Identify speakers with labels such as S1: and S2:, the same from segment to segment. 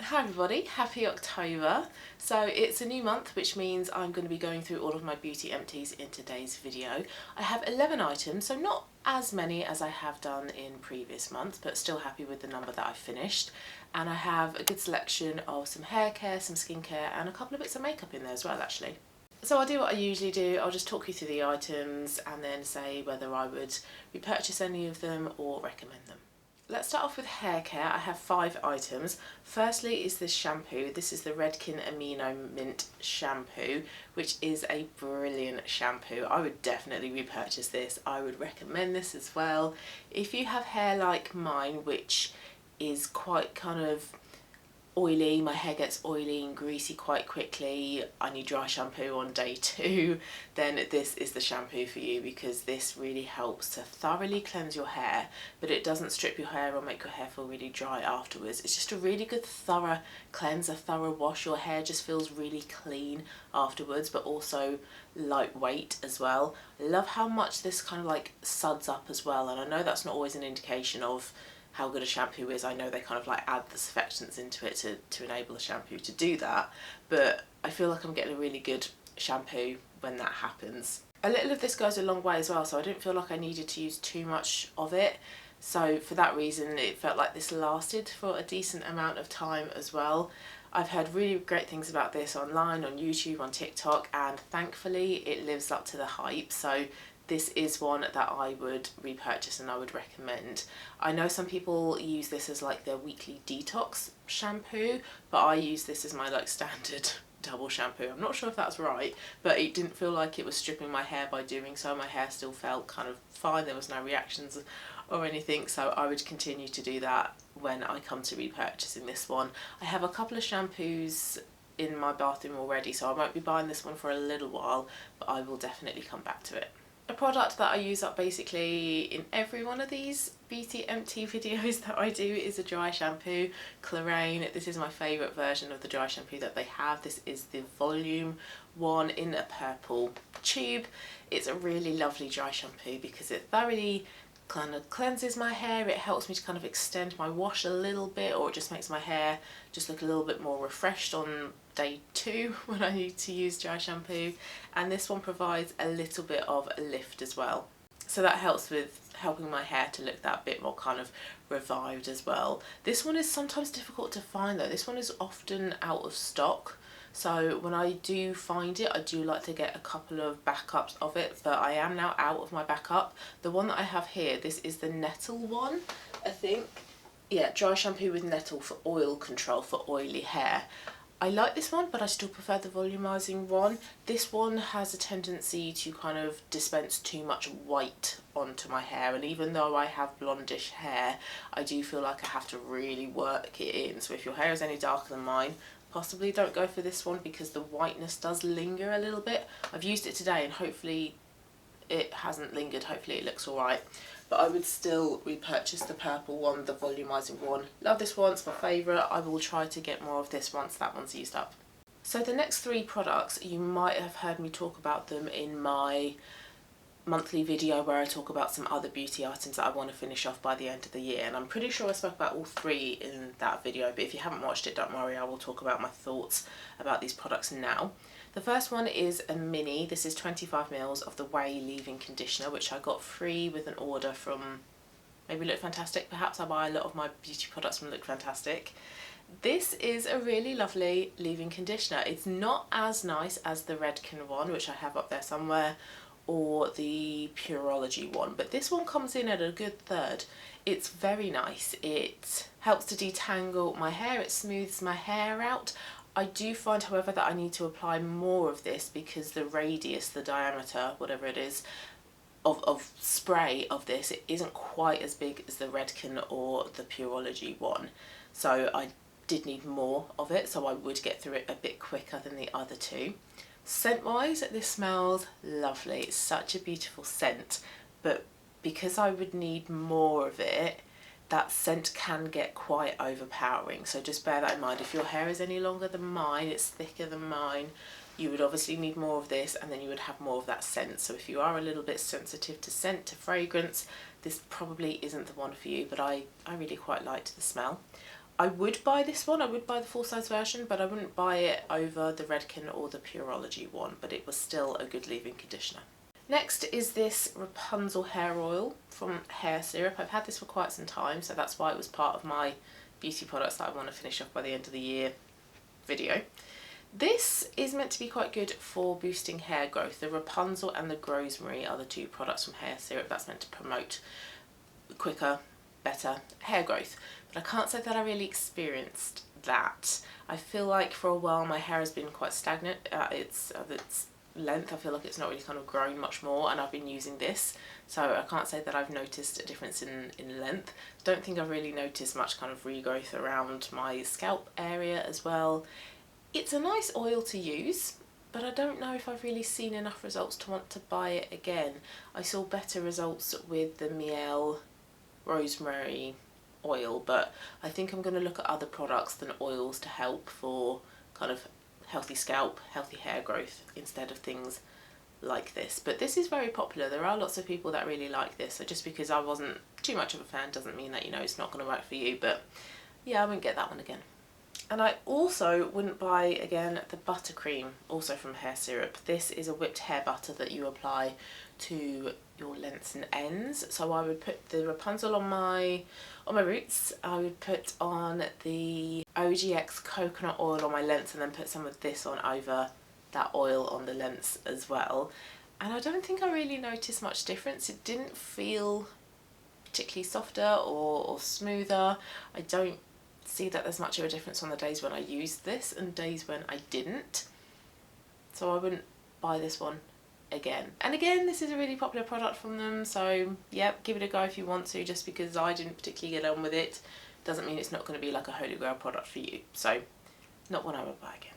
S1: Hi everybody, happy October. So it's a new month, which means I'm going to be going through all of my beauty empties in today's video. I have 11 items, so not as many as I have done in previous months, but still happy with the number that I finished. And I have a good selection of some hair care, some skincare, and a couple of bits of makeup in there as well actually. So I'll do what I usually do, I'll just talk you through the items and then say whether I would repurchase any of them or recommend them. Let's start off with hair care. I have 5 items. Firstly is this shampoo. This is the Redken Amino Mint shampoo, which is a brilliant shampoo. I would definitely repurchase this. I would recommend this as well. If you have hair like mine, which is quite kind of oily, my hair gets oily and greasy quite quickly, I need dry shampoo on day 2, then this is the shampoo for you, because this really helps to thoroughly cleanse your hair, but it doesn't strip your hair or make your hair feel really dry afterwards. It's just a really good thorough cleanse, a thorough wash. Your hair just feels really clean afterwards, but also lightweight as well. I love how much this kind of like suds up as well, and I know that's not always an indication of how good a shampoo is. I know they kind of like add the surfactants into it to enable the shampoo to do that, but I feel like I'm getting a really good shampoo when that happens. A little of this goes a long way as well, so I didn't feel like I needed to use too much of it. So for that reason, it felt like this lasted for a decent amount of time as well. I've heard really great things about this online, on YouTube, on TikTok, and thankfully it lives up to the hype. So this is one that I would repurchase and I would recommend. I know some people use this as like their weekly detox shampoo, but I use this as my like standard double shampoo. I'm not sure if that's right, but it didn't feel like it was stripping my hair by doing so. My hair still felt kind of fine. There was no reactions or anything, so I would continue to do that when I come to repurchasing this one. I have a couple of shampoos in my bathroom already, so I won't be buying this one for a little while, but I will definitely come back to it. A product that I use up basically in every one of these beauty empty videos that I do is a dry shampoo, Clarine. This is my favourite version of the dry shampoo that they have. This is the volume one in a purple tube. It's a really lovely dry shampoo because it thoroughly kind of cleanses my hair. It helps me to kind of extend my wash a little bit, or it just makes my hair just look a little bit more refreshed on day 2 when I need to use dry shampoo. And this one provides a little bit of a lift as well, so that helps with helping my hair to look that bit more kind of revived as well. This one is sometimes difficult to find though. This one is often out of stock, so when I do find it, I do like to get a couple of backups of it, but I am now out of my backup. The one that I have here, this is the nettle one, I think. Yeah, dry shampoo with nettle for oil control for oily hair. I like this one, but I still prefer the volumizing one. This one has a tendency to kind of dispense too much white onto my hair, and even though I have blondish hair, I do feel like I have to really work it in. So if your hair is any darker than mine, possibly don't go for this one because the whiteness does linger a little bit. I've used it today and hopefully it hasn't lingered, hopefully it looks alright. But I would still repurchase the purple one, the volumizing one. Love this one, it's my favourite. I will try to get more of this once that one's used up. So the next 3 products, you might have heard me talk about them in my monthly video where I talk about some other beauty items that I want to finish off by the end of the year, and I'm pretty sure I spoke about all 3 in that video, but if you haven't watched it, don't worry, I will talk about my thoughts about these products now. The first one is a mini. This is 25ml of the Way leave-in conditioner, which I got free with an order from maybe Look Fantastic. Perhaps I buy a lot of my beauty products from Look Fantastic. This is a really lovely leave-in conditioner. It's not as nice as the Redken one, which I have up there somewhere, or the Pureology one, but this one comes in at a good third. It's very nice. It helps to detangle my hair, it smooths my hair out. I do find, however, that I need to apply more of this because the radius, the diameter, whatever it is, of spray of this, it isn't quite as big as the Redken or the Pureology one. So I did need more of it, so I would get through it a bit quicker than the other 2. Scent wise, this smells lovely. It's such a beautiful scent, but because I would need more of it, that scent can get quite overpowering, so just bear that in mind. If your hair is any longer than mine, it's thicker than mine, you would obviously need more of this, and then you would have more of that scent. So if you are a little bit sensitive to scent, to fragrance, this probably isn't the one for you, but I really quite liked the smell. I would buy this one, I would buy the full size version, but I wouldn't buy it over the Redken or the Pureology one, but it was still a good leave-in conditioner. Next is this Rapunzel hair oil from Hair Syrup. I've had this for quite some time, so that's why it was part of my beauty products that I want to finish off by the end of the year video. This is meant to be quite good for boosting hair growth. The Rapunzel and the Rosemary are the two products from Hair Syrup that's meant to promote quicker, better hair growth. But I can't say that I really experienced that. I feel like for a while my hair has been quite stagnant at its length. I feel like it's not really kind of grown much more, and I've been using this, so I can't say that I've noticed a difference in length. Don't think I've really noticed much kind of regrowth around my scalp area as well. It's a nice oil to use, but I don't know if I've really seen enough results to want to buy it again. I saw better results with the Miel Rosemary oil, but I think I'm going to look at other products than oils to help for kind of healthy scalp, healthy hair growth instead of things like this. But this is very popular. There are lots of people that really like this, so just because I wasn't too much of a fan doesn't mean that, you know, it's not going to work for you. But yeah, I wouldn't get that one again. And I also wouldn't buy again the buttercream, also from Hair Syrup. This is a whipped hair butter that you apply to your lengths and ends. So I would put the Rapunzel on my roots. I would put on the OGX coconut oil on my lengths, and then put some of this on over that oil on the lengths as well. And I don't think I really noticed much difference. It didn't feel particularly softer or smoother. I don't see that there's much of a difference on the days when I used this and days when I didn't. So I wouldn't buy this one again. And again, this is a really popular product from them, so yeah, give it a go if you want to. Just because I didn't particularly get on with it doesn't mean it's not going to be like a holy grail product for you. So not one I would buy again.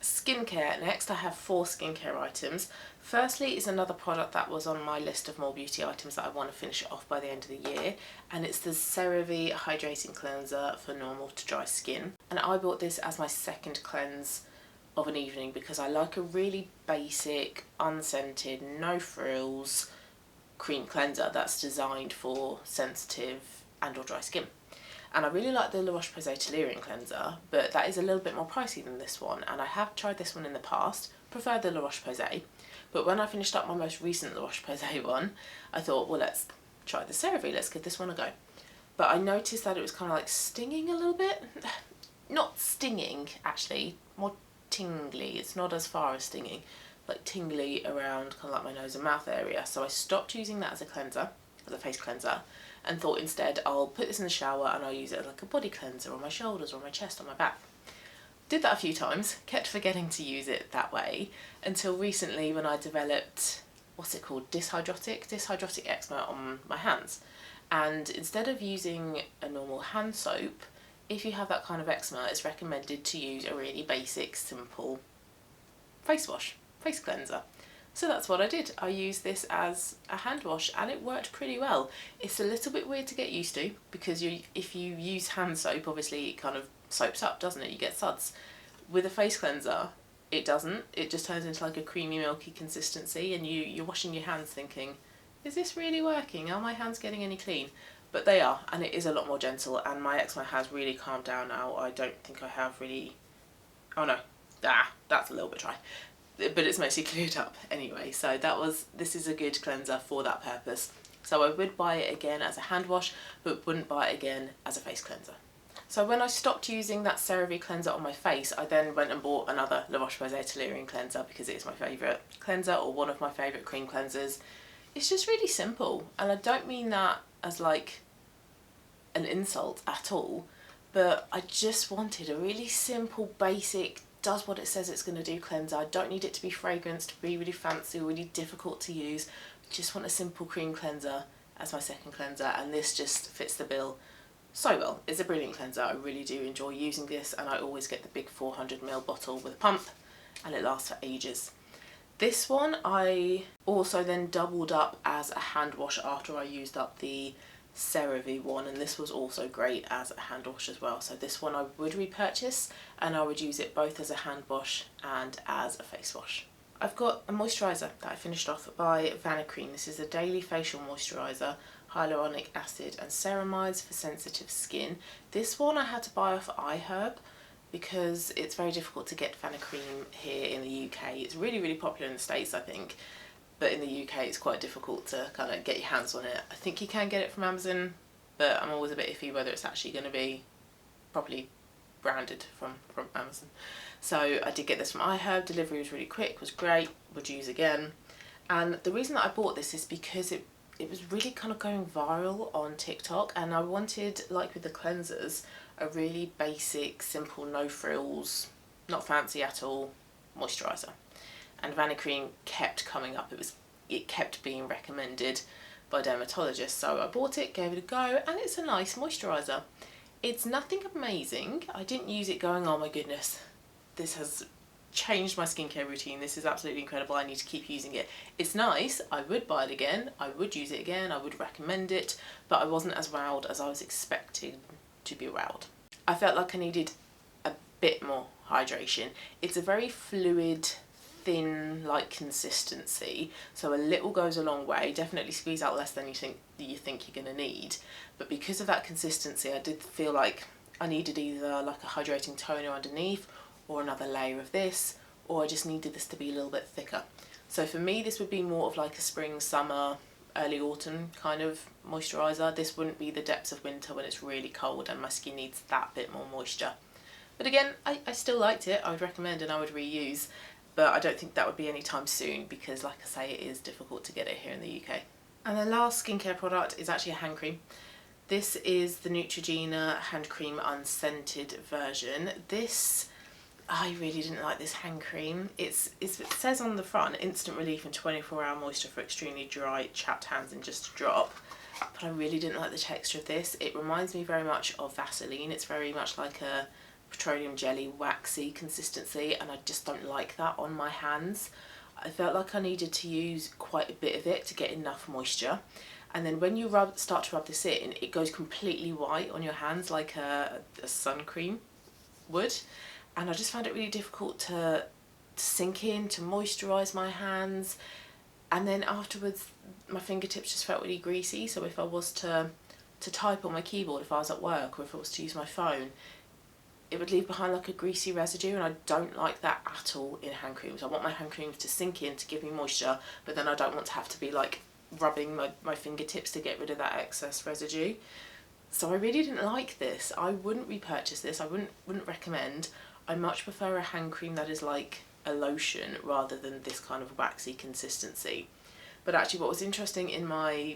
S1: Skincare next. I have 4 skincare items. Firstly is another product that was on my list of more beauty items that I want to finish off by the end of the year, and it's the CeraVe Hydrating Cleanser for normal to dry skin. And I bought this as my second cleanse of an evening because I like a really basic, unscented, no frills cream cleanser that's designed for sensitive and or dry skin. And I really like the La Roche-Posay Toleriane cleanser, but that is a little bit more pricey than this one, and I have tried this one in the past, preferred the La Roche-Posay, but when I finished up my most recent La Roche-Posay one, I thought, well, let's try the CeraVe, let's give this one a go. But I noticed that it was kind of like stinging a little bit. Not stinging, actually, more tingly. It's not as far as stinging, like tingly around kind of like my nose and mouth area. So I stopped using that as a cleanser, as a face cleanser, and thought instead I'll put this in the shower and I'll use it as like a body cleanser on my shoulders or on my chest or my back. Did that a few times, kept forgetting to use it that way until recently when I developed, what's it called, dyshydrotic eczema on my hands. And instead of using a normal hand soap, if you have that kind of eczema, it's recommended to use a really basic, simple face wash, face cleanser. So that's what I did. I used this as a hand wash and it worked pretty well. It's a little bit weird to get used to because if you use hand soap, obviously it kind of soaps up, doesn't it? You get suds. With a face cleanser, it doesn't. It just turns into like a creamy, milky consistency, and you're washing your hands thinking, is this really working? Are my hands getting any clean? But they are, and it is a lot more gentle, and my eczema has really calmed down now. I don't think I have really... Oh no, that's a little bit dry. But it's mostly cleared up anyway, so this is a good cleanser for that purpose. So I would buy it again as a hand wash, but wouldn't buy it again as a face cleanser. So when I stopped using that CeraVe cleanser on my face, I then went and bought another La Roche-Posay Toleriane cleanser because it is my favourite cleanser, or one of my favourite cream cleansers. It's just really simple, and I don't mean that as like an insult at all, but I just wanted a really simple, basic, does what it says it's going to do cleanser. I don't need it to be fragranced, to be really fancy or really difficult to use. I just want a simple cream cleanser as my second cleanser, and this just fits the bill so well. It's a brilliant cleanser. I really do enjoy using this, and I always get the big 400ml bottle with a pump, and it lasts for ages. This one I also then doubled up as a hand wash after I used up the CeraVe one, and this was also great as a hand wash as well. So this one I would repurchase, and I would use it both as a hand wash and as a face wash. I've got a moisturiser that I finished off by Vanicream. This is a daily facial moisturiser, hyaluronic acid and ceramides for sensitive skin. This one I had to buy off iHerb because it's very difficult to get Vanicream here in the UK. It's really popular in the States, I think, but in the UK it's quite difficult to kind of get your hands on it. I think you can get it from Amazon, but I'm always a bit iffy whether it's actually going to be properly branded from Amazon. So I did get this from iHerb. Delivery was really quick, was great, would use again. And the reason that I bought this is because it was really kind of going viral on TikTok, and I wanted, like with the cleansers, a really basic, simple, no frills, not fancy at all moisturiser. And Vanicream kept coming up. It kept being recommended by dermatologists. So I bought it, gave it a go, and it's a nice moisturiser. It's nothing amazing. I didn't use it going, oh my goodness, this has changed my skincare routine. This is absolutely incredible. I need to keep using it. It's nice. I would buy it again. I would use it again. I would recommend it, but I wasn't as wowed as I was expecting to be wowed. I felt like I needed a bit more hydration. It's a very fluid, thin like consistency, so a little goes a long way. Definitely squeeze out less than you think you're gonna need, but because of that consistency I did feel like I needed either like a hydrating toner underneath or another layer of this, or I just needed this to be a little bit thicker. So for me this would be more of like a spring, summer, early autumn kind of moisturiser. This wouldn't be the depths of winter when it's really cold and my skin needs that bit more moisture. But again, I still liked it. I would recommend and I would reuse, but I don't think that would be anytime soon because, like I say, it is difficult to get it here in the UK. And the last skincare product is actually a hand cream. This is the Neutrogena hand cream unscented version. I really didn't like this hand cream. It says on the front, instant relief and 24-hour moisture for extremely dry, chapped hands in just a drop. But I really didn't like the texture of this. It reminds me very much of Vaseline. It's very much like a petroleum jelly, waxy consistency, and I just don't like that on my hands. I felt like I needed to use quite a bit of it to get enough moisture. And then when you start to rub this in, it goes completely white on your hands like a sun cream would. And I just found it really difficult to sink in, to moisturise my hands. And then afterwards, my fingertips just felt really greasy. So if I was to type on my keyboard, if I was at work, or if I was to use my phone, it would leave behind like a greasy residue, and I don't like that at all in hand creams. I want my hand creams to sink in, to give me moisture, but then I don't want to have to be like rubbing my fingertips to get rid of that excess residue. So I really didn't like this. I wouldn't repurchase this. I wouldn't recommend. I much prefer a hand cream that is like a lotion rather than this kind of waxy consistency. But actually what was interesting in my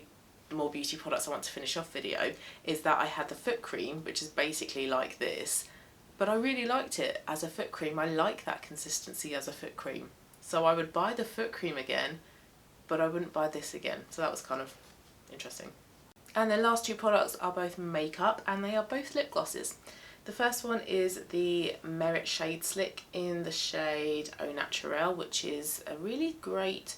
S1: more beauty products I want to finish off video is that I had the foot cream, which is basically like this, but I really liked it as a foot cream. I like that consistency as a foot cream. So I would buy the foot cream again, but I wouldn't buy this again. So that was kind of interesting. And the last two products are both makeup, and they are both lip glosses. The first one is the Merit Shade Slick in the shade Au Naturel, which is a really great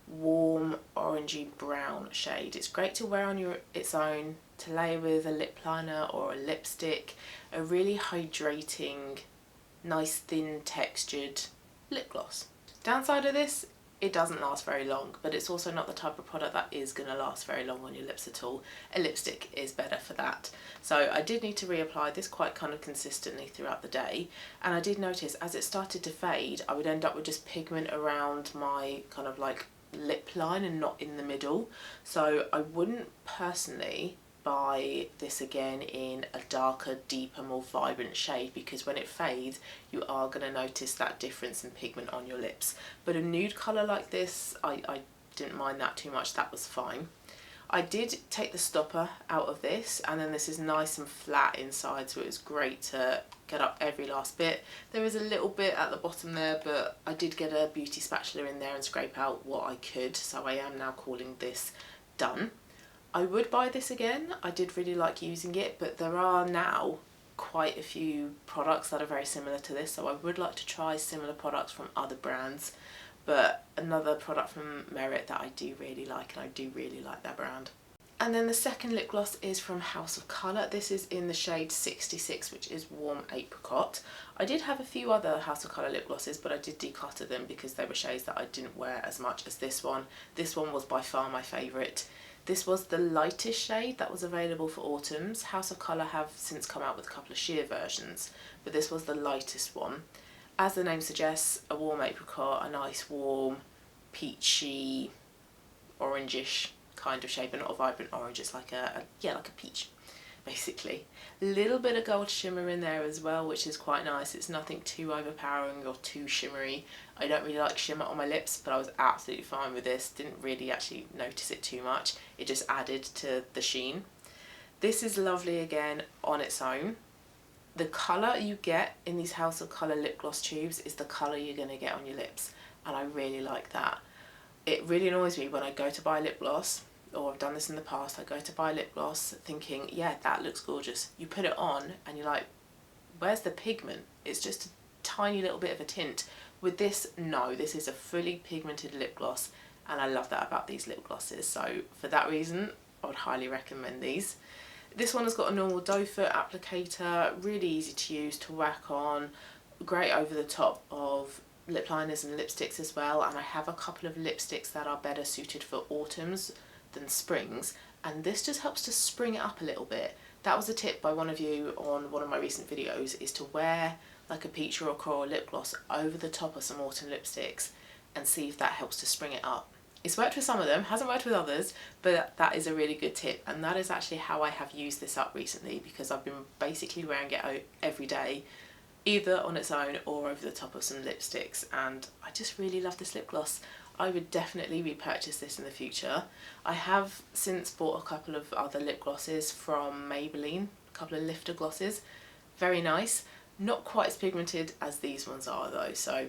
S1: warm orangey brown shade. It's great to wear on its own, to layer with a lip liner or a lipstick. A really hydrating, nice thin textured lip gloss. Downside of this, it doesn't last very long, but it's also not the type of product that is going to last very long on your lips at all. A lipstick is better for that. So I did need to reapply this quite kind of consistently throughout the day, and I did notice as it started to fade I would end up with just pigment around my kind of like lip line and not in the middle. So I wouldn't personally buy this again in a darker, deeper, more vibrant shade, because when it fades you are going to notice that difference in pigment on your lips. But a nude colour like this, I didn't mind that too much. That was fine. I did take the stopper out of this, and then this is nice and flat inside, so it was great to get up every last bit. There is a little bit at the bottom there, but I did get a beauty spatula in there and scrape out what I could, so I am now calling this done. I would buy this again. I did really like using it, but there are now quite a few products that are very similar to this, so I would like to try similar products from other brands. But another product from Merit that I do really like, and I do really like that brand. And then the second lip gloss is from House of Colour. This is in the shade 66, which is Warm Apricot. I did have a few other House of Colour lip glosses, but I did declutter them because they were shades that I didn't wear as much as this one. This one was by far my favourite. This was the lightest shade that was available for autumns. House of Colour have since come out with a couple of sheer versions, but this was the lightest one. As the name suggests, a warm apricot, a nice warm, peachy, orangish kind of shade, but not a vibrant orange. It's like like a peach, basically. A little bit of gold shimmer in there as well, which is quite nice. It's nothing too overpowering or too shimmery. I don't really like shimmer on my lips, but I was absolutely fine with this. Didn't really actually notice it too much. It just added to the sheen. This is lovely again on its own. The colour you get in these House of Colour lip gloss tubes is the colour you're going to get on your lips, and I really like that. It really annoys me when I go to buy lip gloss, or I've done this in the past, I go to buy lip gloss thinking, yeah, that looks gorgeous. You put it on and you're like, where's the pigment? It's just a tiny little bit of a tint. With this, no, this is a fully pigmented lip gloss, and I love that about these lip glosses. So for that reason, I would highly recommend these. This one has got a normal doe foot applicator, really easy to use, to whack on, great over the top of lip liners and lipsticks as well. And I have a couple of lipsticks that are better suited for autumns than springs, and this just helps to spring it up a little bit. That was a tip by one of you on one of my recent videos, is to wear like a peach or a coral lip gloss over the top of some autumn lipsticks and see if that helps to spring it up. It's worked with some of them, hasn't worked with others, but that is a really good tip, and that is actually how I have used this up recently, because I've been basically wearing it every day, either on its own or over the top of some lipsticks, and I just really love this lip gloss. I would definitely repurchase this in the future. I have since bought a couple of other lip glosses from Maybelline, a couple of lifter glosses. Very nice. Not quite as pigmented as these ones are though, so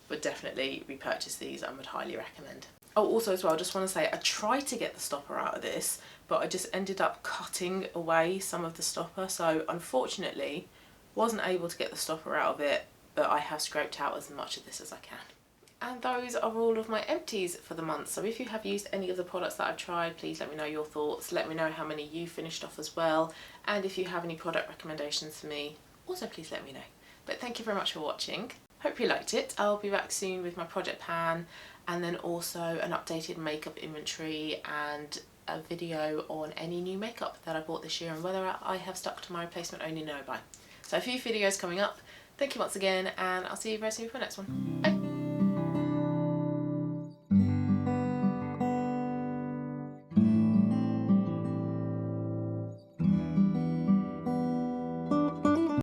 S1: would definitely repurchase these and would highly recommend. Oh, also as well, I just want to say I tried to get the stopper out of this, but I just ended up cutting away some of the stopper, so unfortunately wasn't able to get the stopper out of it, but I have scraped out as much of this as I can. And those are all of my empties for the month. So if you have used any of the products that I've tried, please let me know your thoughts. Let me know how many you finished off as well. And if you have any product recommendations for me, also please let me know. But thank you very much for watching. Hope you liked it. I'll be back soon with my project pan, and then also an updated makeup inventory and a video on any new makeup that I bought this year and whether I have stuck to my replacement only no buy. So a few videos coming up. Thank you once again, and I'll see you very soon for the next one. Bye!